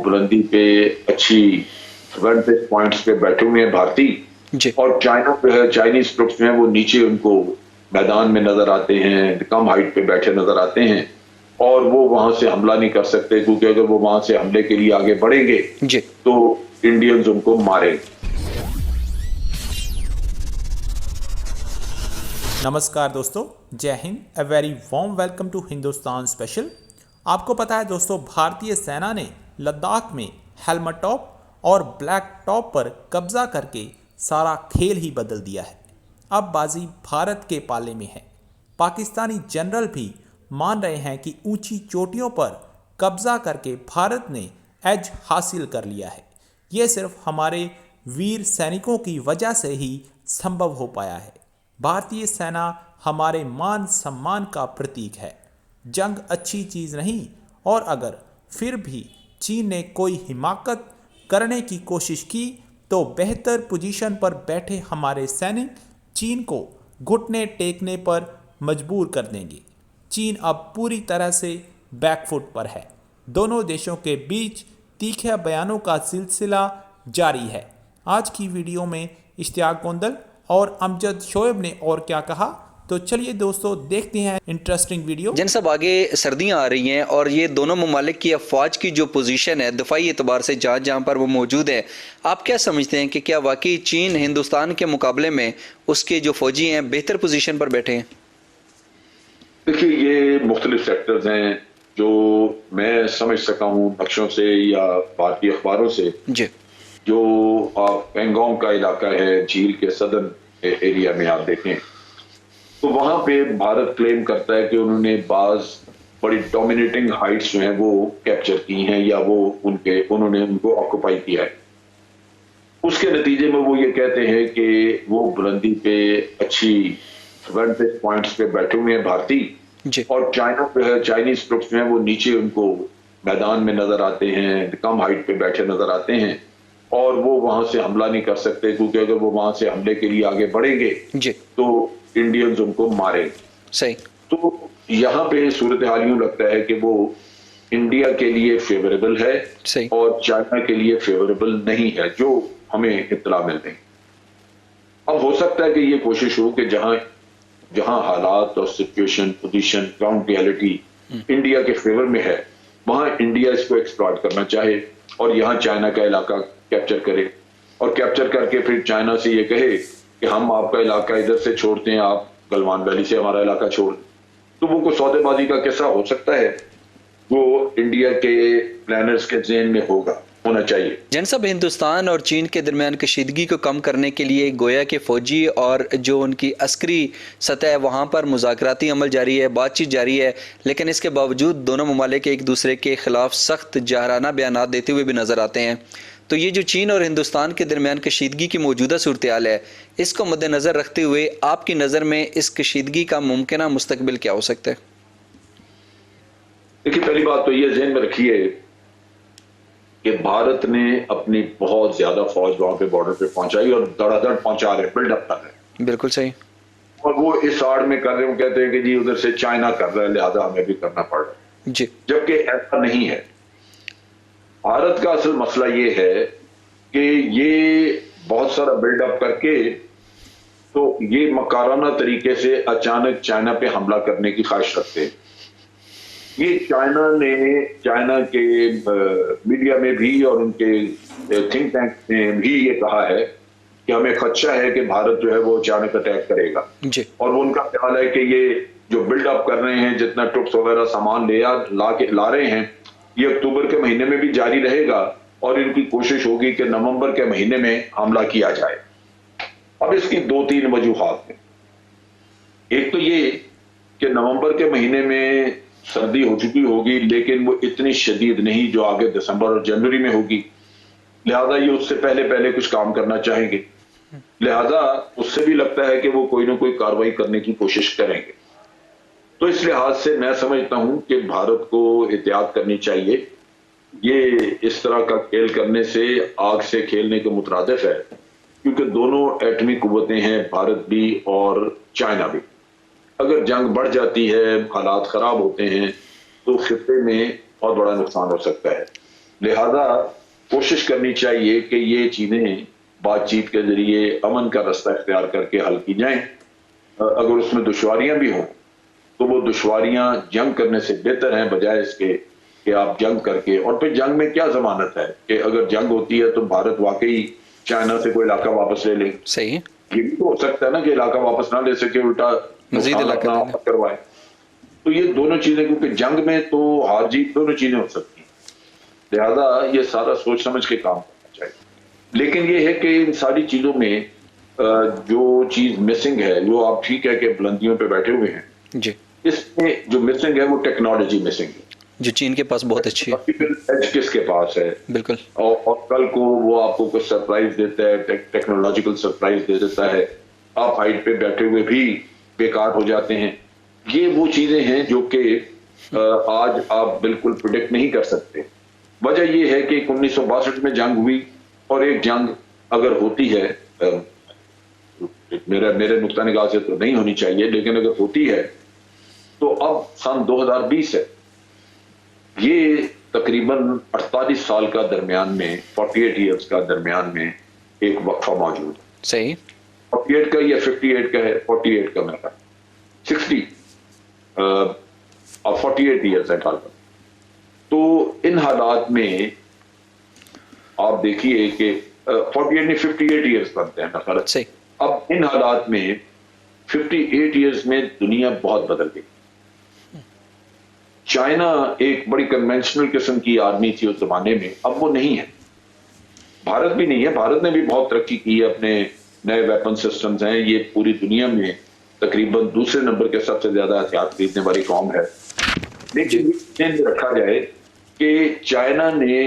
बुलंदी पे अच्छी वेंटेज पॉइंट्स पे बैठे हुए हैं भारतीय, और चाइना पे है, चाइनीज ट्रुप्स में वो नीचे उनको मैदान में नजर आते हैं, कम हाइट पे बैठे नजर आते हैं, और वो वहां से हमला नहीं कर सकते, क्योंकि अगर वो वहां से हमले के लिए आगे बढ़ेंगे तो इंडियंस उनको मारेंगे। नमस्कार दोस्तों, जय हिंद। A very warm welcome to Hindustan special. आपको पता है दोस्तों, भारतीय सेना ने लद्दाख में हेलमेट टॉप और ब्लैक टॉप पर कब्जा करके सारा खेल ही बदल दिया है। अब बाजी भारत के पाले में है। पाकिस्तानी जनरल भी मान रहे हैं कि ऊंची चोटियों पर कब्जा करके भारत ने एज हासिल कर लिया है। ये सिर्फ हमारे वीर सैनिकों की वजह से ही संभव हो पाया है। भारतीय सेना हमारे मान सम्मान का प्रतीक है। जंग अच्छी चीज़ नहीं, और अगर फिर भी चीन ने कोई हिमाकत करने की कोशिश की तो बेहतर पोजीशन पर बैठे हमारे सैनिक चीन को घुटने टेकने पर मजबूर कर देंगे। चीन अब पूरी तरह से बैकफुट पर है। दोनों देशों के बीच तीखे बयानों का सिलसिला जारी है। आज की वीडियो में इश्तियाक गोंदल और अमजद शोएब ने और क्या कहा, तो चलिए दोस्तों देखते हैं इंटरेस्टिंग वीडियो। जिन सब आगे सर्दियां आ रही हैं और ये दोनों ममालिक की अफवाज की जो पोजीशन है दफाई एतबार से जहाँ जहाँ पर वो मौजूद है, आप क्या समझते हैं कि क्या वाकई चीन हिंदुस्तान के मुकाबले में उसके जो फौजी हैं बेहतर पोजीशन पर बैठे हैं? देखिए, ये मुख्तलिफ सेक्टर्स हैं जो मैं समझ सका हूँ नक्शों से या भारतीय अखबारों से। जी, जो पेंगोंग का इलाका है, झील के सदर्न एरिया में आप देखें तो वहां पे भारत क्लेम करता है कि उन्होंने बाज बड़ी डोमिनेटिंग हाइट्स जो हैं वो कैप्चर की हैं, या वो उन्होंने उनको ऑक्युपाई किया है। उसके नतीजे में वो ये कहते हैं कि वो बुलंदी पे अच्छी वेंटेज पॉइंट्स पे बैठे हुए हैं भारतीय, और चाइना पे है, चाइनीज ट्रुप्स में वो नीचे उनको मैदान में नजर आते हैं, कम हाइट पे बैठे नजर आते हैं, और वो वहां से हमला नहीं कर सकते, क्योंकि अगर वो वहां से हमले के लिए आगे बढ़ेंगे तो इंडियंस उनको मारेंगे। सही। तो यहाँ पे सूरत हाल यूं लगता है कि वो इंडिया के लिए फेवरेबल है और चाइना के लिए फेवरेबल नहीं है, जो हमें इत्तला मिल रही। अब हो सकता है कि ये कोशिश हो कि जहां जहां हालात और situation, position, ground reality India के फेवर में है, वहां इंडिया इसको एक्सप्लॉइट करना चाहे और यहाँ चाइना का इलाका कैप्चर करे, और कैप्चर करके फिर चाइना से ये कहे कि हम आपका इलाका इधर से छोड़ते हैं, आप गलवान वैली से हमारा इलाका छोड़। तो वो कोई सौदेबाजी का किस्सा हो सकता है, वो इंडिया के प्लानर्स के ज़हन में होना चाहिए। जन सब हिंदुस्तान और चीन के दरमियान कशीदगी को कम करने के लिए गोया के फौजी और जो उनकी अस्करी सतह है वहाँ पर मुज़ाकराती अमल जारी है, बातचीत जारी है, लेकिन इसके बावजूद दोनों ममालिक एक दूसरे के खिलाफ सख्त जाहराना बयानात देते हुए भी नजर आते हैं। तो ये जो चीन और हिंदुस्तान के दरमियान कशीदगी की मौजूदा सूरत हाल है, इसको मद्देनजर रखते हुए आपकी नज़र में इस कशीदगी का मुमकिन मुस्तकबिल क्या हो सकता है? देखिए, पहली बात तो ये ज़हन में रखिए कि भारत ने अपनी बहुत ज्यादा फौज वहां पे बॉर्डर पे पहुंचाई और धड़ाधड़ पहुंचा रहे, बिल्डअप कर रहे। बिल्कुल सही। और वो इस आड़ में कर रहे हैं, कहते हैं कि जी उधर से चाइना कर रहा है, लिहाजा हमें भी करना पड़ रहा है जी, जबकि ऐसा नहीं है। भारत का असल मसला ये है कि ये बहुत सारा बिल्डअप करके तो ये मकाराना तरीके से अचानक चाइना पे हमला करने की ख्वाहिश रखते हैं। ये चाइना के मीडिया में भी और उनके थिंक टैंक ने भी ये कहा है कि हमें खदशा है कि भारत जो है वो अचानक अटैक करेगा, और वो उनका ख्याल है कि ये जो बिल्डअप कर रहे हैं, जितना ट्रुप्स वगैरह सामान ला रहे हैं, ये अक्टूबर के महीने में भी जारी रहेगा, और इनकी कोशिश होगी कि नवंबर के महीने में हमला किया जाए। अब इसकी 2-3 वजूहात हैं। एक तो ये कि नवंबर के महीने में सर्दी हो चुकी होगी, लेकिन वो इतनी शदीद नहीं जो आगे दिसंबर और जनवरी में होगी, लिहाजा ये उससे पहले कुछ काम करना चाहेंगे, लिहाजा उससे भी लगता है कि वो कोई ना कोई कार्रवाई करने की कोशिश करेंगे। तो इस लिहाज से मैं समझता हूं कि भारत को एहतियात करनी चाहिए। ये इस तरह का खेल करने से आग से खेलने के मुतरादिफ है, क्योंकि दोनों एटमी कुव्वतें हैं, भारत भी और चाइना भी। अगर जंग बढ़ जाती है, हालात खराब होते हैं, तो खित्ते में बहुत बड़ा नुकसान हो सकता है। लिहाजा कोशिश करनी चाहिए कि ये चीजें बातचीत के जरिए अमन का रास्ता इख्तियार करके हल की जाएं। अगर उसमें दुश्वारियां भी हों तो वो दुश्वारियां जंग करने से बेहतर हैं, बजाय इसके कि आप जंग करके, और फिर जंग में क्या जमानत है कि अगर जंग होती है तो भारत वाकई चाइना से कोई इलाका वापस ले ले। सही है, ये भी तो हो सकता है ना कि इलाका वापस ना ले सके, उल्टा मजीद इलाका अपना करवाए। तो ये दोनों चीजें, क्योंकि जंग में तो हार जीत दोनों चीजें हो सकती हैं, लिहाजा ये सारा सोच समझ के काम करना चाहिए। लेकिन ये है कि इन सारी चीजों में जो चीज मिसिंग है, जो आप ठीक है कि बुलंदियों पे बैठे हुए हैं जी, इसमें जो मिसिंग है वो टेक्नोलॉजी मिसिंग है, जो चीन के पास बहुत अच्छी है। एज किसके पास है, बिल्कुल। और कल को वो आपको कुछ सरप्राइज देता है, टेक्नोलॉजिकल सरप्राइज दे देता है, आप हाइट पे बैठे हुए भी बेकार हो जाते हैं। ये वो चीजें हैं जो कि आज आप बिल्कुल प्रिडिक्ट नहीं कर सकते। वजह ये है कि 1962 में जंग हुई, और एक जंग अगर होती है, मेरे नुक्ता निगाह से तो नहीं होनी चाहिए, लेकिन अगर होती है तो अब सन 2020 है, ये तकरीबन 48 साल का दरमियान में, 48 ईयर्स का दरमियान में एक वक्फा मौजूद है। सही। 48 का या 58 का है, 48 का मेरा 60 और 48 ईयर्स है टारगेट। तो इन हालात में आप देखिए कि 48 में 58 ईयर्स बनते हैं ना। सही। अब इन हालात में 58 ईयर्स में दुनिया बहुत बदल गई। चाइना एक बड़ी कन्वेंशनल किस्म की आर्मी थी उस जमाने में, अब वो नहीं है। भारत भी नहीं है, भारत ने भी बहुत तरक्की की है, अपने नए वेपन सिस्टम्स हैं, ये पूरी दुनिया में तकरीबन दूसरे नंबर के सबसे ज्यादा हथियार खरीदने वाली कौम है। लेकिन ध्यान रखा जाए कि चाइना ने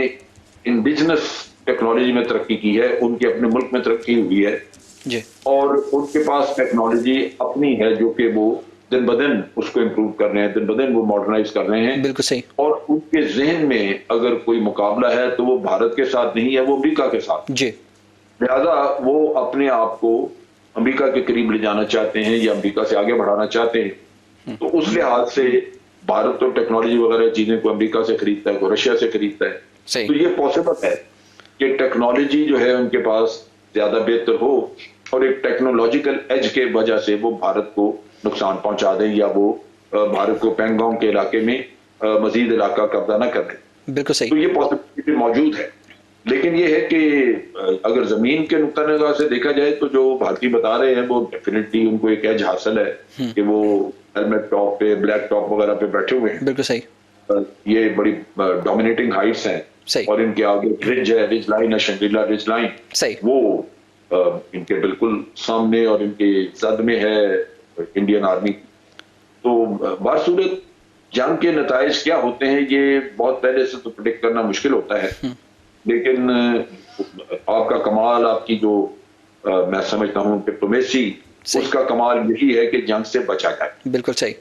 इंडिजिनस टेक्नोलॉजी में तरक्की की है, उनके अपने मुल्क में तरक्की हुई है जी, और उनके पास टेक्नोलॉजी अपनी है जो कि वो दिन ब दिन उसको इम्प्रूव कर रहे हैं, दिन ब दिन वो मॉडर्नाइज कर रहे हैं। बिल्कुल सही। और उनके जहन में अगर कोई मुकाबला है तो वो भारत के साथ नहीं है, वो अमेरिका के साथ। जी, लिहाजा वो अपने आप को अमेरिका के करीब ले जाना चाहते हैं या अमेरिका से आगे बढ़ाना चाहते हैं। तो उस लिहाज से भारत तो टेक्नोलॉजी वगैरह चीजें को अमेरिका से खरीदता है, को रशिया से खरीदता है। सही। तो ये पॉसिबल है कि टेक्नोलॉजी जो है उनके पास ज्यादा बेहतर हो और एक टेक्नोलॉजिकल एज के वजह से वो भारत को नुकसान पहुंचा दें, या वो भारत को पैंगोंग के इलाके में मजीद इलाका कब्जा न कर दें। बिल्कुल सही। तो ये पॉसिबिलिटी मौजूद है। लेकिन ये है कि अगर जमीन के नुक्ता निगाह से देखा जाए तो जो भारतीय बता रहे हैं वो डेफिनेटली उनको एक एज हासिल है कि वो हेलमेट टॉप पे, ब्लैक टॉप वगैरह पे बैठे हुए हैं। बिल्कुल सही। ये बड़ी डोमिनेटिंग हाइट्स हैं। सही। और इनके आगे रिज है, रिज लाइन है, शंग्रीला रिज लाइन। सही। वो इनके बिल्कुल सामने और इनके जद में है इंडियन आर्मी। तो बासूरत जंग के नताइज क्या होते हैं ये बहुत पहले से तो प्रेडिक्ट करना मुश्किल होता है। लेकिन आपका कमाल, आपकी जो मैं समझता हूँ डिप्लोमेसी, उसका कमाल यही है कि जंग से बचा जाए। बिल्कुल सही।